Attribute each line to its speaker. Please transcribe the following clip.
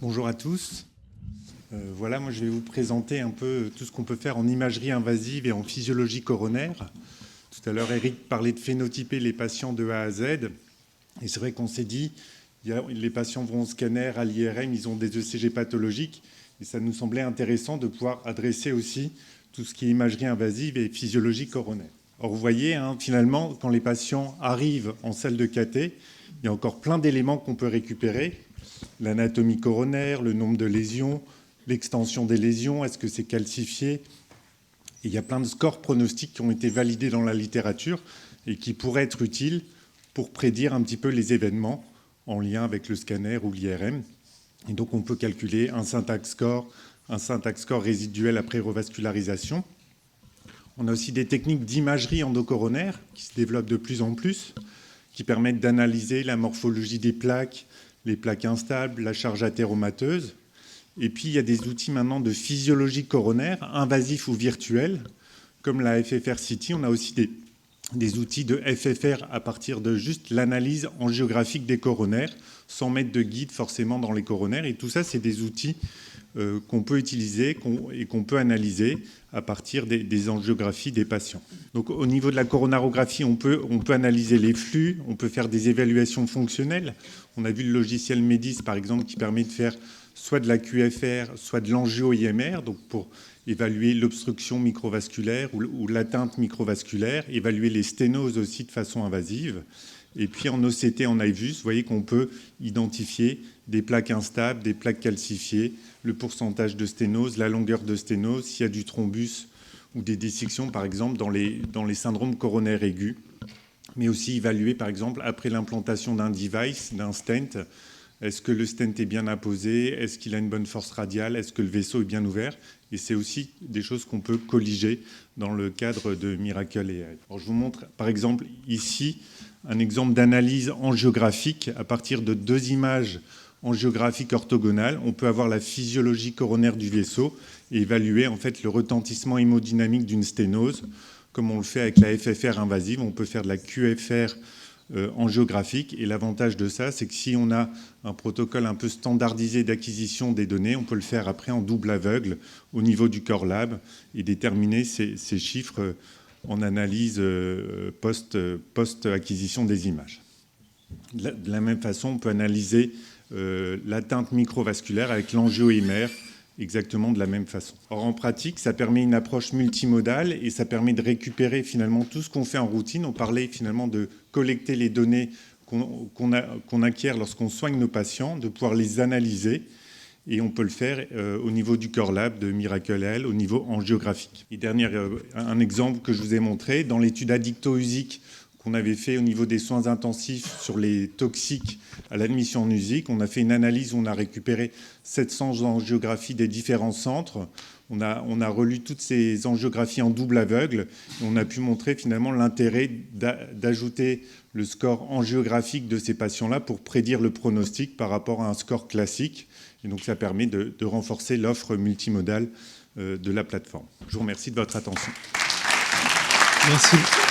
Speaker 1: Bonjour à tous. Voilà, moi je vais vous présenter un peu tout ce qu'on peut faire en imagerie invasive et en physiologie coronaire. Tout à l'heure, Eric parlait de phénotyper les patients de A à Z. Et c'est vrai qu'on s'est dit, les patients vont au scanner, à l'IRM, ils ont des ECG pathologiques. Et ça nous semblait intéressant de pouvoir adresser aussi tout ce qui est imagerie invasive et physiologie coronaire. Or, vous voyez, finalement, quand les patients arrivent en salle de cathé, il y a encore plein d'éléments qu'on peut récupérer. L'anatomie coronaire, le nombre de lésions, l'extension des lésions, est-ce que c'est calcifié? Et il y a plein de scores pronostiques qui ont été validés dans la littérature et qui pourraient être utiles pour prédire un petit peu les événements en lien avec le scanner ou l'IRM. Et donc, on peut calculer un syntax score résiduel après revascularisation. On a aussi des techniques d'imagerie endocoronaire qui se développent de plus en plus, qui permettent d'analyser la morphologie des plaques, les plaques instables, la charge athéromateuse. Et puis, il y a des outils maintenant de physiologie coronaire, invasifs ou virtuels, comme la FFR-CT. On a aussi des outils de FFR à partir de juste l'analyse angiographique des coronaires, sans mettre de guide forcément dans les coronaires. Et tout ça, c'est des outils qu'on peut utiliser et qu'on peut analyser à partir des angiographies des patients. Donc, au niveau de la coronarographie, on peut analyser les flux, on peut faire des évaluations fonctionnelles. On a vu le logiciel MEDIS, par exemple, qui permet de faire soit de la QFR, soit de l'angio-IMR, donc pour évaluer l'obstruction microvasculaire ou l'atteinte microvasculaire, évaluer les sténoses aussi de façon invasive. Et puis en OCT, en IVUS, vous voyez qu'on peut identifier des plaques instables, des plaques calcifiées, le pourcentage de sténose, la longueur de sténose, s'il y a du thrombus ou des dissections, par exemple, dans les syndromes coronaires aigus. Mais aussi évaluer, par exemple, après l'implantation d'un device, d'un stent, est-ce que le stent est bien apposé? Est-ce qu'il a une bonne force radiale? Est-ce que le vaisseau est bien ouvert? Et c'est aussi des choses qu'on peut colliger dans le cadre de Miracle AI. Alors, je vous montre, par exemple, ici, un exemple d'analyse angiographique à partir de 2 images angiographiques orthogonales. On peut avoir la physiologie coronaire du vaisseau et évaluer en fait le retentissement hémodynamique d'une sténose, comme on le fait avec la FFR invasive. On peut faire de la QFR angiographique. Et l'avantage de ça, c'est que si on a un protocole un peu standardisé d'acquisition des données, on peut le faire après en double aveugle au niveau du Core Lab et déterminer ces chiffres en analyse post-acquisition des images. De la même façon, on peut analyser l'atteinte microvasculaire avec l'angio-IMR exactement de la même façon. Or, en pratique, ça permet une approche multimodale et ça permet de récupérer finalement tout ce qu'on fait en routine. On parlait finalement de collecter les données qu'on acquiert lorsqu'on soigne nos patients, de pouvoir les analyser. Et on peut le faire au niveau du Core Lab de Miracle AI, au niveau angiographique. Et dernier, un exemple que je vous ai montré, dans l'étude addicto-usique qu'on avait fait au niveau des soins intensifs sur les toxiques à l'admission en USIC, on a fait une analyse où on a récupéré 700 angiographies des différents centres. On a relu toutes ces angiographies en double aveugle et on a pu montrer finalement l'intérêt d'ajouter le score angiographique de ces patients-là pour prédire le pronostic par rapport à un score classique. Et donc, ça permet de renforcer l'offre multimodale de la plateforme. Je vous remercie de votre attention.
Speaker 2: Merci.